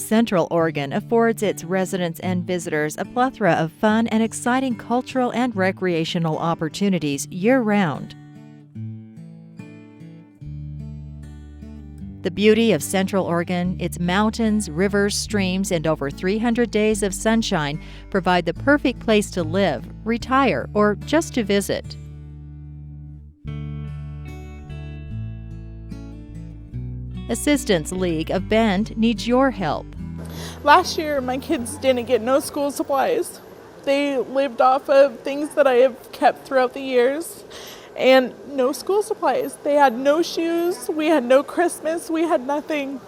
Central Oregon affords its residents and visitors a plethora of fun and exciting cultural and recreational opportunities year-round. The beauty of Central Oregon, its mountains, rivers, streams, and over 300 days of sunshine provide the perfect place to live, retire, or just to visit. Assistance League of Bend needs your help. Last year, my kids didn't get no school supplies. They lived off of things that I have kept throughout the years, and no school supplies. They had no shoes, we had no Christmas, we had nothing.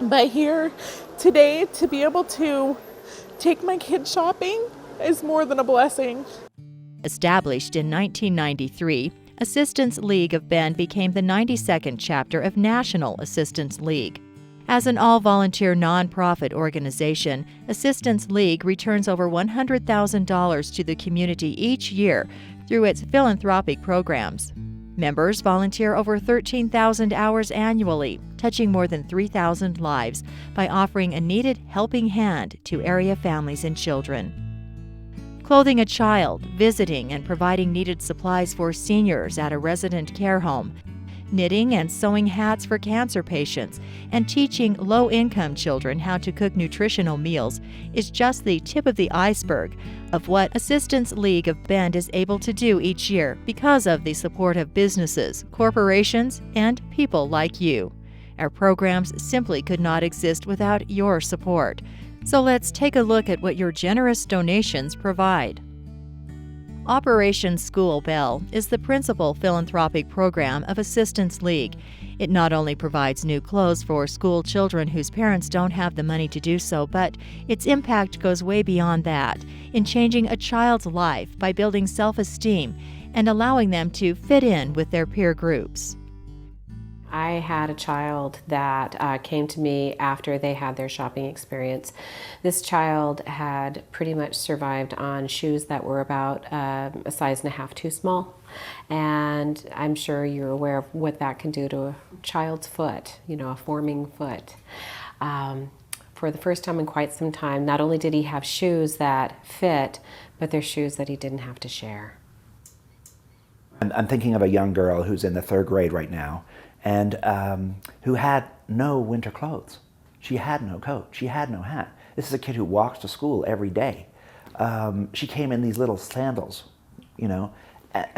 But here today, to be able to take my kids shopping is more than a blessing. Established in 1993, Assistance League of Bend became the 92nd chapter of National Assistance League. As an all-volunteer nonprofit organization, Assistance League returns over $100,000 to the community each year through its philanthropic programs. Members volunteer over 13,000 hours annually, touching more than 3,000 lives by offering a needed helping hand to area families and children. Clothing a child, visiting and providing needed supplies for seniors at a resident care home, knitting and sewing hats for cancer patients, and teaching low-income children how to cook nutritional meals is just the tip of the iceberg of what Assistance League of Bend is able to do each year because of the support of businesses, corporations, and people like you. Our programs simply could not exist without your support. So let's take a look at what your generous donations provide. Operation School Bell is the principal philanthropic program of Assistance League. It not only provides new clothes for school children whose parents don't have the money to do so, but its impact goes way beyond that in changing a child's life by building self-esteem and allowing them to fit in with their peer groups. I had a child that came to me after they had their shopping experience. This child had pretty much survived on shoes that were about a size and a half too small. And I'm sure you're aware of what that can do to a child's foot, a forming foot. For the first time in quite some time, not only did he have shoes that fit, but they're shoes that he didn't have to share. I'm thinking of a young girl who's in the 3rd grade right now, and who had no winter clothes. She had no coat, she had no hat. This is a kid who walks to school every day. She came in these little sandals,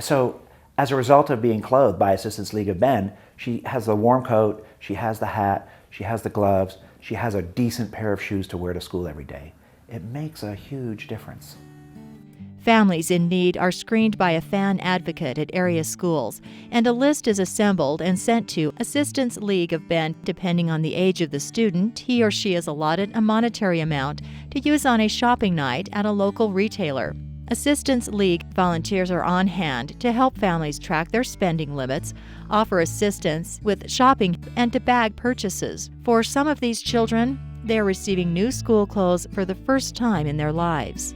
So as a result of being clothed by Assistance League of Bend, she has the warm coat, she has the hat, she has the gloves, she has a decent pair of shoes to wear to school every day. It makes a huge difference. Families in need are screened by a fan advocate at area schools, and a list is assembled and sent to Assistance League of Bend. Depending on the age of the student, he or she is allotted a monetary amount to use on a shopping night at a local retailer. Assistance League volunteers are on hand to help families track their spending limits, offer assistance with shopping, and to bag purchases. For some of these children, they are receiving new school clothes for the first time in their lives.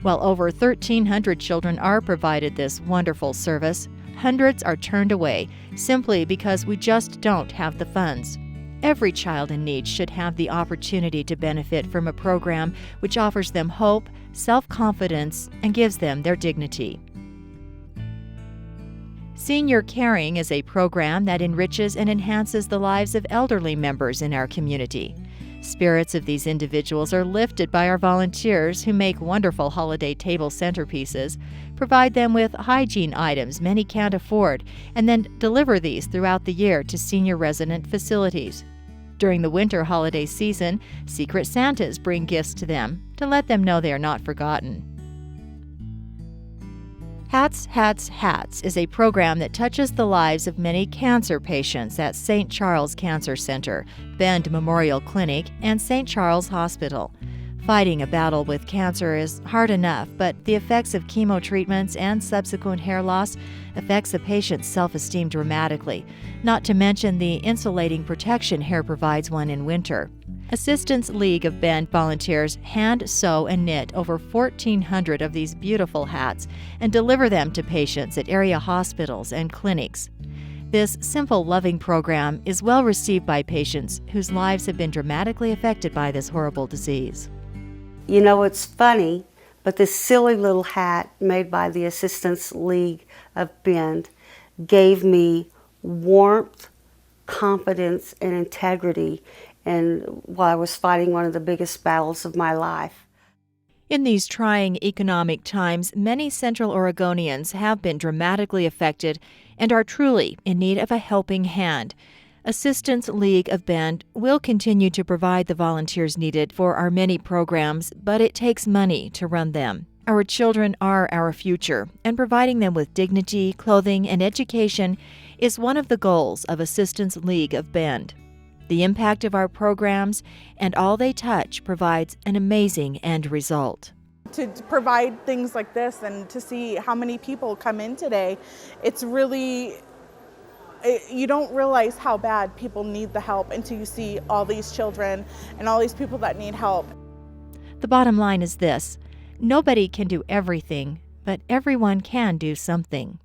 While over 1,300 children are provided this wonderful service, hundreds are turned away simply because we just don't have the funds. Every child in need should have the opportunity to benefit from a program which offers them hope, self-confidence, and gives them their dignity. Senior Caring is a program that enriches and enhances the lives of elderly members in our community. Spirits of these individuals are lifted by our volunteers who make wonderful holiday table centerpieces, provide them with hygiene items many can't afford, and then deliver these throughout the year to senior resident facilities. During the winter holiday season, Secret Santas bring gifts to them to let them know they are not forgotten. Hats, Hats, Hats is a program that touches the lives of many cancer patients at St. Charles Cancer Center, Bend Memorial Clinic, and St. Charles Hospital. Fighting a battle with cancer is hard enough, but the effects of chemo treatments and subsequent hair loss affects a patient's self-esteem dramatically, not to mention the insulating protection hair provides one in winter. Assistance League of Bend volunteers hand sew and knit over 1,400 of these beautiful hats and deliver them to patients at area hospitals and clinics. This simple, loving program is well received by patients whose lives have been dramatically affected by this horrible disease. You know, it's funny, but this silly little hat made by the Assistance League of Bend gave me warmth, confidence, and integrity, and while I was fighting one of the biggest battles of my life. In these trying economic times, many Central Oregonians have been dramatically affected and are truly in need of a helping hand. Assistance League of Bend will continue to provide the volunteers needed for our many programs, but it takes money to run them. Our children are our future, and providing them with dignity, clothing, and education is one of the goals of Assistance League of Bend. The impact of our programs and all they touch provides an amazing end result. To provide things like this and to see how many people come in today, it's really, you don't realize how bad people need the help until you see all these children and all these people that need help. The bottom line is this: nobody can do everything, but everyone can do something.